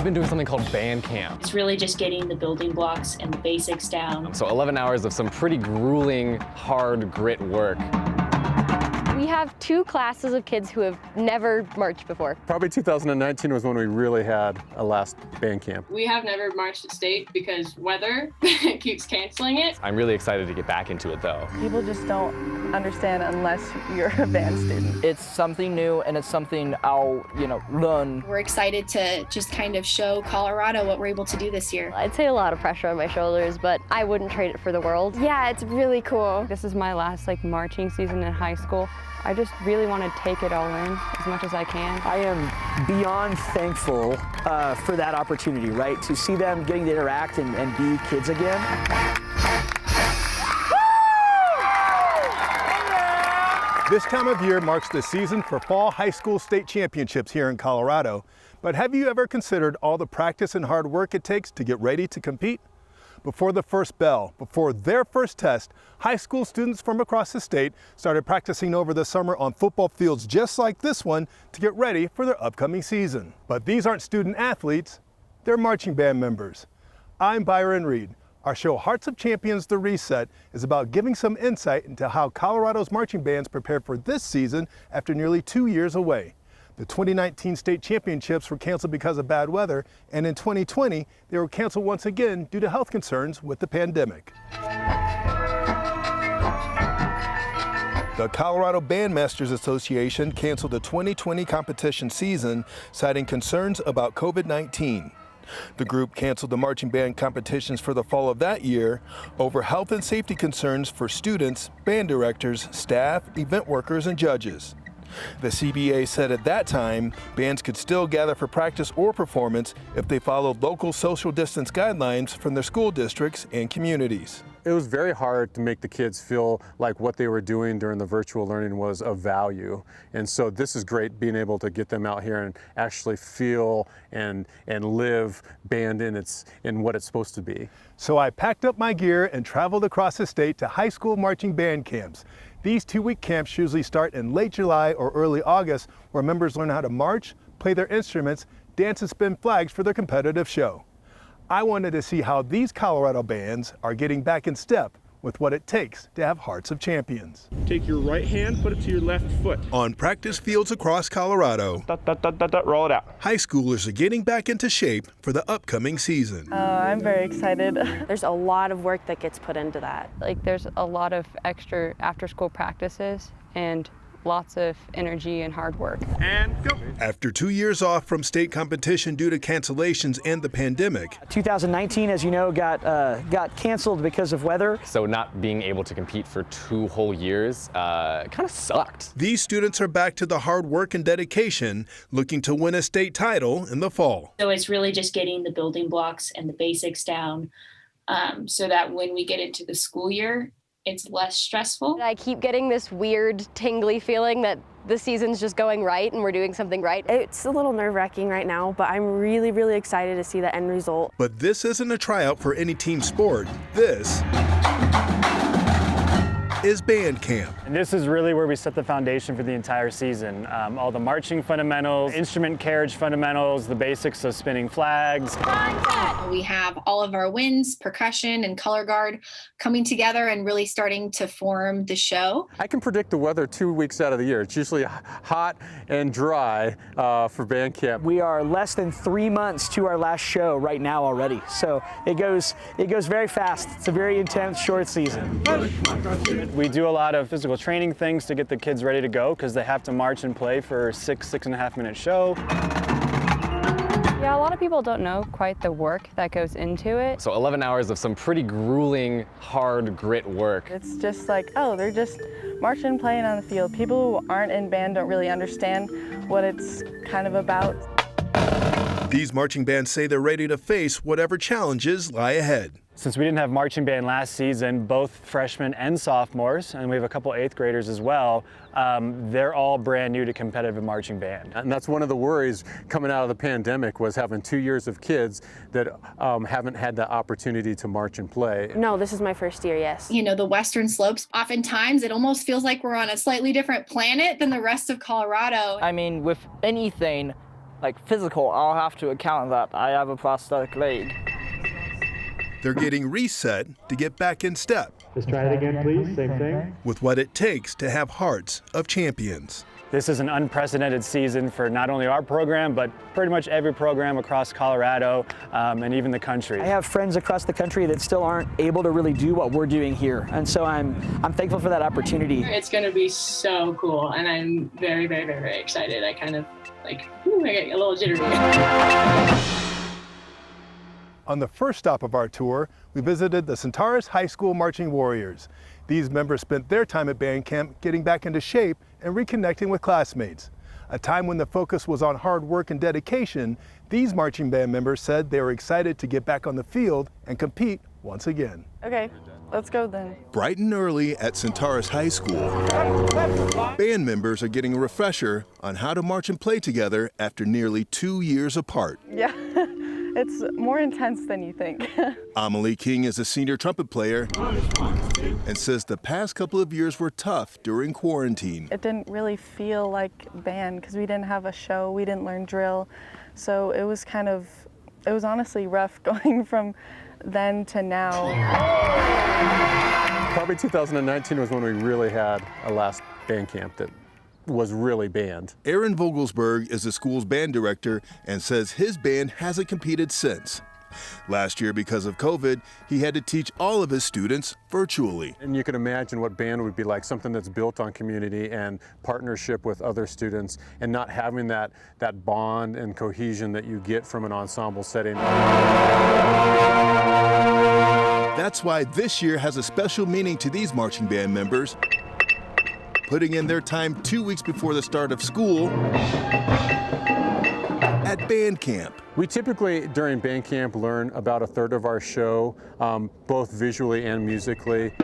We've been doing something called band camp. It's really just getting the building blocks and the basics down. So 11 hours of some pretty grueling, hard grit work. We have 2 classes of kids who have never marched before. Probably 2019 was when we really had a last band camp. We have never marched at state because weather keeps canceling it. I'm really excited to get back into it though. People just don't understand unless you're a band student. It's something new and it's something I'll, learn. We're excited to just kind of show Colorado what we're able to do this year. I'd say a lot of pressure on my shoulders, but I wouldn't trade it for the world. Yeah, it's really cool. This is my last marching season in high school. I just really want to take it all in as much as I can. I am beyond thankful for that opportunity, right? To see them getting to interact and be kids again. This time of year marks the season for fall high school state championships here in Colorado. But have you ever considered all the practice and hard work it takes to get ready to compete? Before the first bell, before their first test, high school students from across the state started practicing over the summer on football fields just like this one to get ready for their upcoming season. But these aren't student athletes, they're marching band members. I'm Byron Reed. Our show Hearts of Champions The Reset is about giving some insight into how Colorado's marching bands prepared for this season after nearly 2 years away. The 2019 state championships were canceled because of bad weather, and in 2020, they were canceled once again due to health concerns with the pandemic. The Colorado Bandmasters Association canceled the 2020 competition season, citing concerns about COVID-19. The group canceled the marching band competitions for the fall of that year over health and safety concerns for students, band directors, staff, event workers, and judges. The CBA said at that time, bands could still gather for practice or performance if they followed local social distance guidelines from their school districts and communities. It was very hard to make the kids feel like what they were doing during the virtual learning was of value. And so this is great being able to get them out here and actually feel and live band in what it's supposed to be. So I packed up my gear and traveled across the state to high school marching band camps. These 2-week camps usually start in late July or early August, where members learn how to march, play their instruments, dance and spin flags for their competitive show. I wanted to see how these Colorado bands are getting back in step with what it takes to have Hearts of Champions. Take your right hand, put it to your left foot. On practice fields across Colorado, roll it out. high schoolers are getting back into shape for the upcoming season. I'm very excited. There's a lot of work that gets put into that. There's a lot of extra after-school practices and lots of energy and hard work. And go. After 2 years off from state competition due to cancellations and the pandemic, 2019, as you know, got canceled because of weather. So not being able to compete for 2 whole years kind of sucked. these students are back to the hard work and dedication, looking to win a state title in the fall. So it's really just getting the building blocks and the basics down so that when we get into the school year, it's less stressful. I keep getting this weird tingly feeling that the season's just going right and we're doing something right. It's a little nerve-wracking right now, but I'm really, really excited to see the end result. But this isn't a tryout for any team sport. This is band camp. And this is really where we set the foundation for the entire season. All the marching fundamentals, instrument carriage fundamentals, the basics of spinning flags. We have all of our winds, percussion, and color guard coming together and really starting to form the show. I can predict the weather 2 weeks out of the year. It's usually hot and dry for band camp. We are less than 3 months to our last show right now already. So it goes very fast. It's a very intense, short season. We do a lot of physical training things to get the kids ready to go because they have to march and play for a 6.5 minute show. Yeah, a lot of people don't know quite the work that goes into it. So 11 hours of some pretty grueling, hard grit work. It's just oh, they're just marching and playing on the field. People who aren't in band don't really understand what it's kind of about. These marching bands say they're ready to face whatever challenges lie ahead. Since we didn't have marching band last season, both freshmen and sophomores, and we have a couple 8th graders as well, they're all brand new to competitive marching band. And that's one of the worries coming out of the pandemic, was having 2 years of kids that haven't had the opportunity to march and play. No, this is my first year, yes. You know, the Western slopes, oftentimes it almost feels like we're on a slightly different planet than the rest of Colorado. I mean, with anything, like physical, I'll have to account that I have a prosthetic leg. They're getting reset to get back in step. Just try it again, please. Same thing. With what it takes to have hearts of champions. This is an unprecedented season for not only our program, but pretty much every program across Colorado and even the country. I have friends across the country that still aren't able to really do what we're doing here. And so I'm thankful for that opportunity. It's going to be so cool, and I'm very, very, very, very excited. I kind of like, ooh, I get a little jittery. On the first stop of our tour, we visited the CENTAURUS High School Marching Warriors. These members spent their time at band camp getting back into shape and reconnecting with classmates. A time when the focus was on hard work and dedication, these marching band members said they were excited to get back on the field and compete once again. Okay, let's go then. Bright and early at CENTAURUS High School, band members are getting a refresher on how to march and play together after nearly 2 years apart. Yeah, it's more intense than you think. AMELIE King is a senior trumpet player and says the past couple of years were tough during quarantine. It didn't really feel like band because we didn't have a show, we didn't learn drill. So it was honestly rough going from then to now. Probably 2019 was when we really had a last band camp that was really band. Aaron VOGELSBERG is the school's band director and says his band hasn't competed since. Last year, because of COVID, he had to teach all of his students virtually. And you can imagine what band would be like, something that's built on community and partnership with other students and not having that bond and cohesion that you get from an ensemble setting. That's why this year has a special meaning to these marching band members, putting in their time 2 weeks before the start of school at band camp. We typically, during band camp, learn about a third of our show, both visually and musically.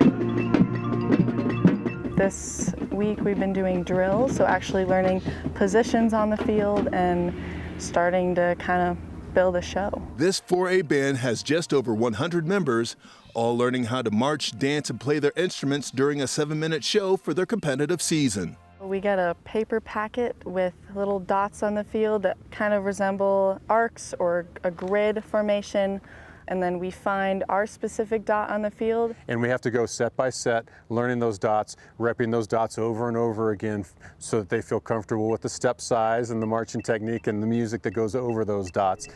This week we've been doing drills, so actually learning positions on the field and starting to kind of build a show. This 4A band has just over 100 members, all learning how to march, dance, and play their instruments during a 7-minute show for their competitive season. We get a paper packet with little dots on the field that kind of resemble arcs or a grid formation, and then we find our specific dot on the field. And we have to go set by set, learning those dots, repping those dots over and over again so that they feel comfortable with the step size and the marching technique and the music that goes over those dots.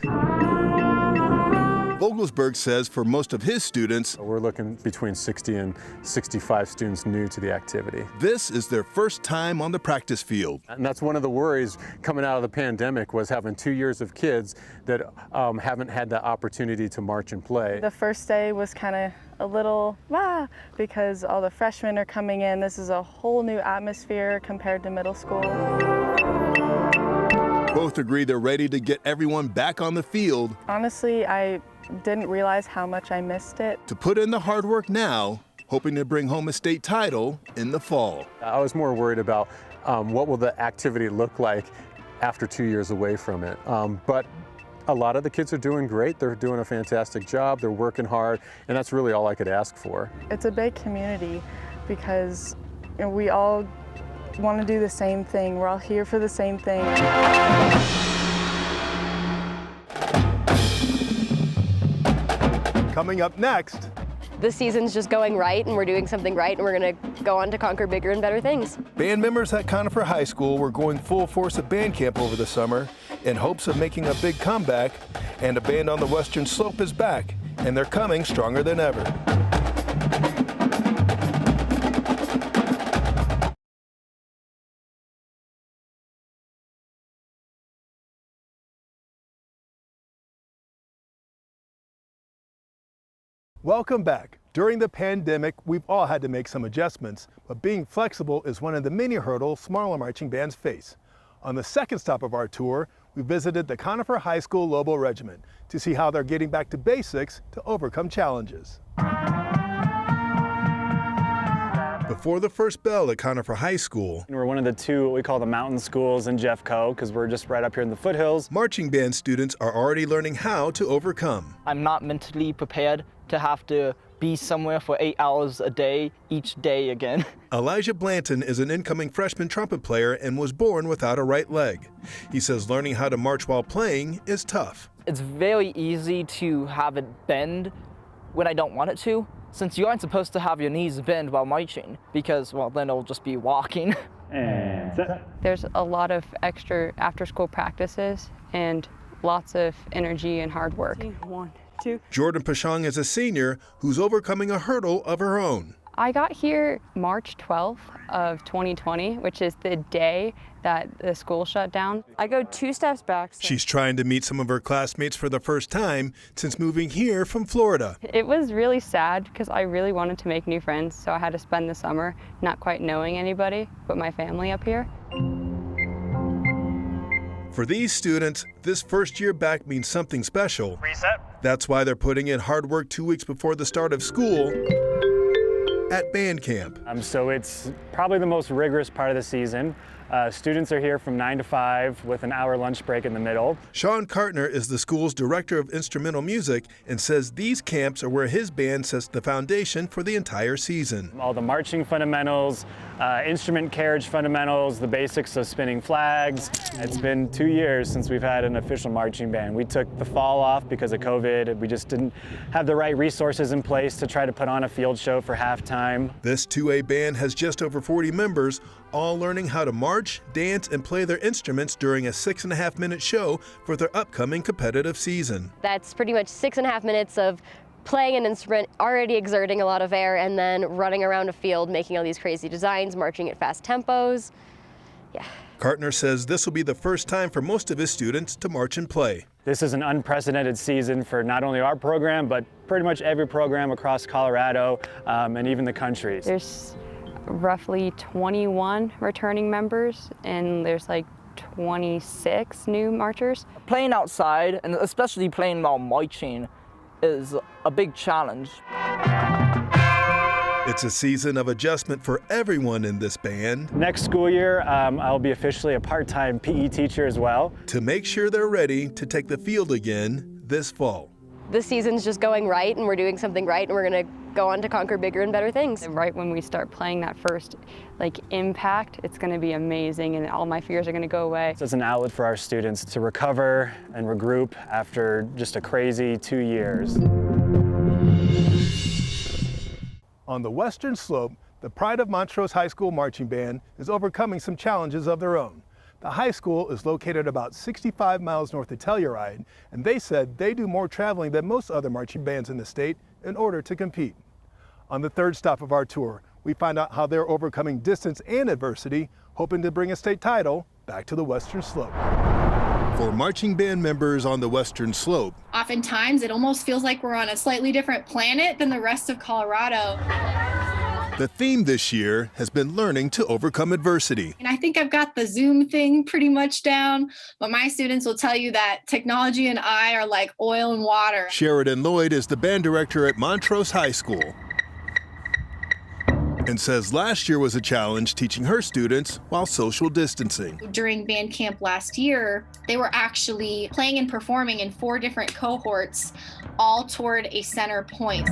VOGELSBERG says for most of his students, we're looking between 60 and 65 students new to the activity. This is their first time on the practice field. And that's one of the worries coming out of the pandemic, was having 2 years of kids that haven't had the opportunity to march and play. The first day was kind of a little because all the freshmen are coming in. This is a whole new atmosphere compared to middle school. Both agree they're ready to get everyone back on the field. Honestly, I didn't realize how much I missed it. To put in the hard work now, hoping to bring home a state title in the fall. I was more worried about what will the activity look like after 2 years away from it. But a lot of the kids are doing great. They're doing a fantastic job. They're working hard, and that's really all I could ask for. It's a big community because we all want to do the same thing. We're all here for the same thing. Coming up next, This season's just going right, and we're doing something right, and we're gonna go on to conquer bigger and better things. band members at CONIFER High School were going full force at band camp over the summer in hopes of making a big comeback, and a band on the Western Slope is back, and they're coming stronger than ever. Welcome back. During the pandemic, we've all had to make some adjustments, but being flexible is one of the many hurdles smaller marching bands face. On the second stop of our tour, we visited the CONIFER High School LOBO Regiment to see how they're getting back to basics to overcome challenges. Before the first bell at CONIFER High School, We're one of the two what we call the mountain schools in Jeffco, because we're just right up here in the foothills. marching band students are already learning how to overcome. I'm not mentally prepared to have to be somewhere for 8 hours a day, each day again. Elijah Blanton is an incoming freshman trumpet player and was born without a right leg. He says learning how to march while playing is tough. It's very easy to have it bend when I don't want it to, since you aren't supposed to have your knees bend while marching, because, well, then it'll just be walking. And set. There's a lot of extra after-school practices and lots of energy and hard work. 1, 2. Jordan Pashong is a senior who's overcoming a hurdle of her own. I got here March 12th of 2020, which is the day that the school shut down. I go 2 steps back. She's trying to meet some of her classmates for the first time since moving here from Florida. It was really sad because I really wanted to make new friends, so I had to spend the summer not quite knowing anybody but my family up here. For these students, this first year back means something special. Reset. That's why they're putting in hard work 2 weeks before the start of school at band camp. So it's probably the most rigorous part of the season. Students are here from 9 to 5 with an hour lunch break in the middle. Sean CARTNER is the school's director of instrumental music and says these camps are where his band sets the foundation for the entire season. All the marching fundamentals, instrument carriage fundamentals, the basics of spinning flags. It's been 2 years since we've had an official marching band. We took the fall off because of COVID. We just didn't have the right resources in place to try to put on a field show for halftime. This 2A band has just over 40 members, all learning how to march, dance, and play their instruments during a 6.5-minute show for their upcoming competitive season. That's pretty much 6.5 minutes of playing an instrument, already exerting a lot of air, and then running around a field, making all these crazy designs, marching at fast tempos. Yeah. CARTNER says this will be the first time for most of his students to march and play. This is an unprecedented season for not only our program, but pretty much every program across Colorado and even the country. There's roughly 21 returning members, and there's like 26 new marchers. Playing outside, and especially playing while marching, is a big challenge. It's a season of adjustment for everyone in this band. Next school year, I'll be officially a part-time PE teacher as well. To make sure they're ready to take the field again this fall. The season's just going right, and we're doing something right, and we're gonna go on to conquer bigger and better things. Right when we start playing that first impact, it's gonna be amazing, and all my fears are gonna go away. So it's an outlet for our students to recover and regroup after just a crazy 2 years. On the western slope, the Pride of Montrose High School Marching Band is overcoming some challenges of their own. The high school is located about 65 miles north of Telluride, and they said they do more traveling than most other marching bands in the state in order to compete. On the third stop of our tour, we find out how they're overcoming distance and adversity, hoping to bring a state title back to the western slope. For marching band members on the western slope, Oftentimes, it almost feels like we're on a slightly different planet than the rest of Colorado. the theme this year has been learning to overcome adversity. And I think I've got the Zoom thing pretty much down, but my students will tell you that technology and I are like oil and water. Sheridan LOYD is the band director at Montrose High School and says last year was a challenge teaching her students while social distancing. During band camp last year, they were actually playing and performing in 4 different cohorts, all toward a center point.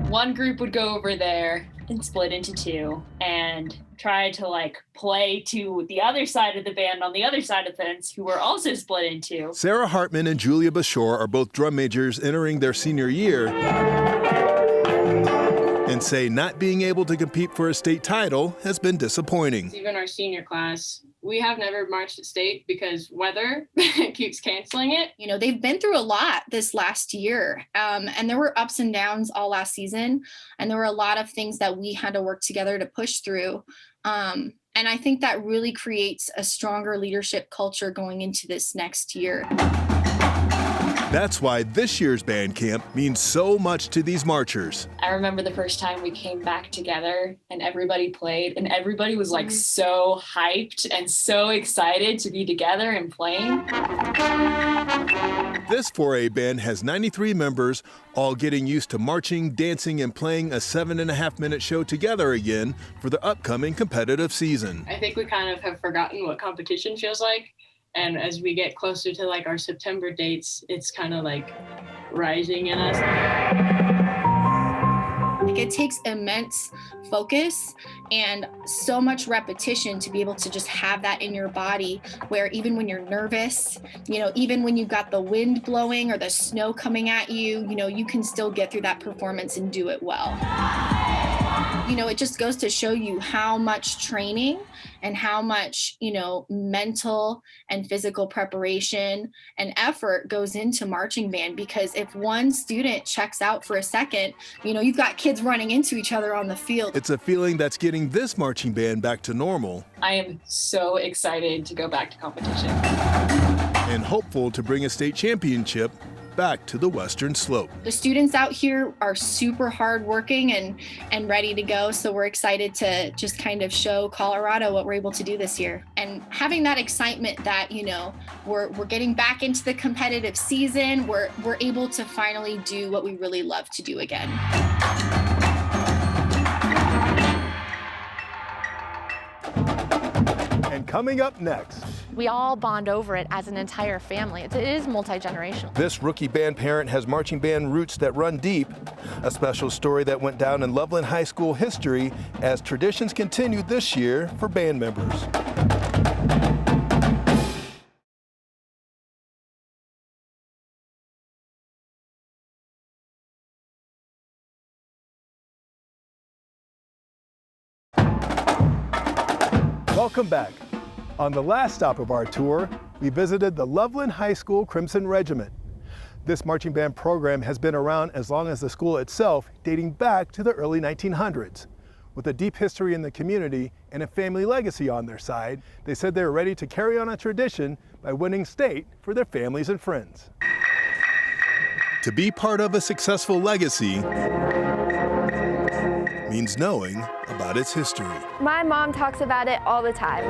One group would go over there and split into 2 and try to like play to the other side of the band on the other side of the fence, who were also split into. Sarah Hartman and Julia Bashore are both drum majors entering their senior year and say not being able to compete for a state title has been disappointing. Even our senior class, we have never marched at state because weather keeps canceling it. You know, they've been through a lot this last year, and there were ups and downs all last season, and there were a lot of things that we had to work together to push through. And I think that really creates a stronger leadership culture going into this next year. That's why this year's band camp means so much to these marchers. I remember the first time we came back together and everybody played and everybody was like so hyped and so excited to be together and playing. This 4A band has 93 members, all getting used to marching, dancing, and playing a 7.5-minute show together again for the upcoming competitive season. I think we kind of have forgotten what competition feels like. And as we get closer to like our September dates, it's kind of like rising in us. Like, it takes immense focus and so much repetition to be able to just have that in your body, where even when you're nervous, you know, even when you've got the wind blowing or the snow coming at you, you know, you can still get through that performance and do it well. You know, it just goes to show you how much training and how much, you know, mental and physical preparation and effort goes into marching band, because if one student checks out for a second, you know, you've got kids running into each other on the field. It's a feeling that's getting this marching band back to normal. I am so excited to go back to competition. And hopeful to bring a state championship back to the Western Slope. The students out here are super hardworking and ready to go. So we're excited to just kind of show Colorado what we're able to do this year. And having that excitement that, you know, we're getting back into the competitive season, we're able to finally do what we really love to do again. And coming up next, we all bond over it as an entire family. It is multi-generational. this rookie band parent has marching band roots that run deep. A special story that went down in Loveland High School history as traditions continued this year for band members. Welcome back. On the last stop of our tour, we visited the Loveland High School Crimson Regiment. This marching band program has been around as long as the school itself, dating back to the early 1900s. With a deep history in the community and a family legacy on their side, they said they were ready to carry on a tradition by winning state for their families and friends. To be part of a successful legacy means knowing about its history. My mom talks about it all the time.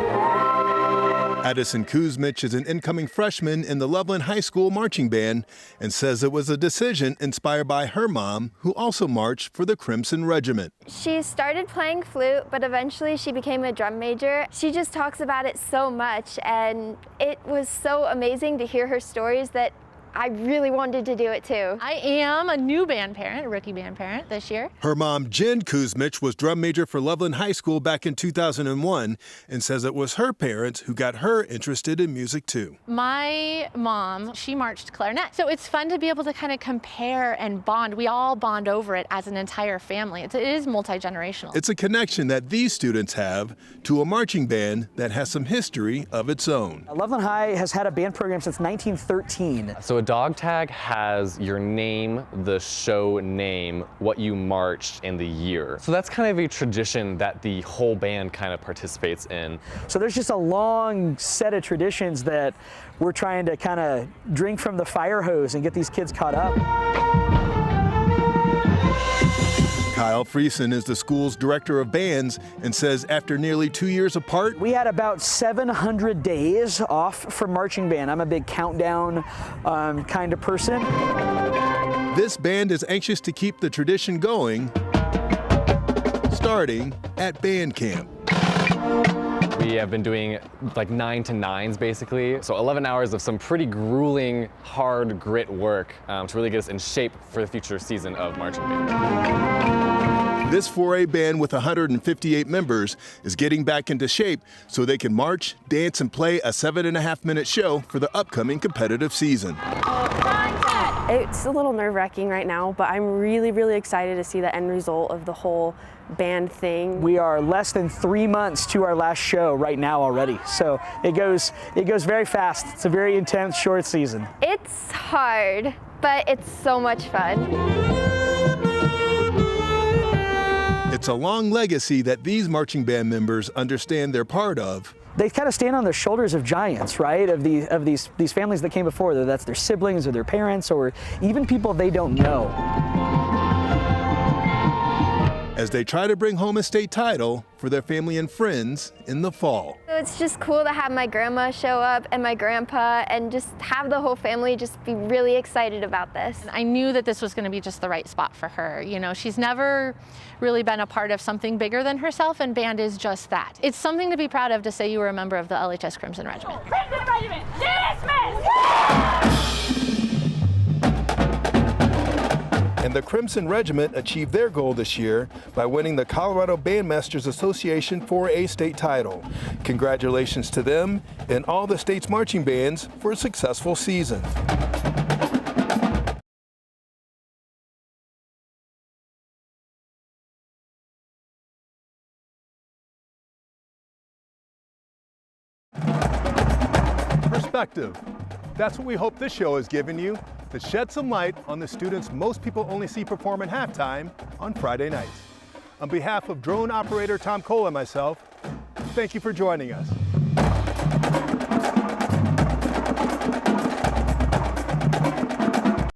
Addison KUZMICH is an incoming freshman in the Loveland High School marching band and says it was a decision inspired by her mom, who also marched for the Crimson Regiment. She started playing flute, but eventually she became a drum major. She just talks about it so much, and it was so amazing to hear her stories that I really wanted to do it too. I am a new band parent, a rookie band parent this year. Her mom, Jen KUZMICH, was drum major for Loveland High School back in 2001 and says it was her parents who got her interested in music too. My mom, she marched clarinet. So it's fun to be able to kind of compare and bond. We all bond over it as an entire family. It is multi-generational. It's a connection that these students have to a marching band that has some history of its own. Loveland High has had a band program since 1913. So a dog tag has your name, the show name, what you marched, and the year. So that's kind of a tradition that the whole band kind of participates in. So there's just a long set of traditions that we're trying to kind of drink from the fire hose and get these kids caught up. Kyle Friesen is the school's director of bands and says after nearly 2 years apart, we had about 700 days off from marching band. I'm a big countdown kind of person. This band is anxious to keep the tradition going, starting at band camp. We have been doing like 9 to 9s basically. So 11 hours of some pretty grueling, hard grit work to really get us in shape for the future season of marching band. This 4A band with 158 members is getting back into shape so they can march, dance, and play a 7.5-minute show for the upcoming competitive season. It's a little nerve-wracking right now, but I'm really, really excited to see the end result of the whole band thing. We are less than 3 months to our last show right now already. So it goes very fast. It's a very intense short season. It's hard, but it's so much fun. It's a long legacy that these marching band members understand they're part of. They kind of stand on the shoulders of giants, right? Of these families that came before, whether that's their siblings or their parents or even people they don't know. As they try to bring home a state title for their family and friends in the fall. So it's just cool to have my grandma show up and my grandpa and just have the whole family just be really excited about this. I knew that this was going to be just the right spot for her. You know, she's never really been a part of something bigger than herself, and band is just that. It's something to be proud of to say you were a member of the LHS Crimson Regiment. Crimson Regiment, dismiss! And the Crimson Regiment achieved their goal this year by winning the Colorado Bandmasters Association 4A state title. Congratulations to them and all the state's marching bands for a successful season. Perspective. That's what we hope this show has given you, to shed some light on the students most people only see perform at halftime on Friday nights. On behalf of drone operator Tom Cole and myself, thank you for joining us.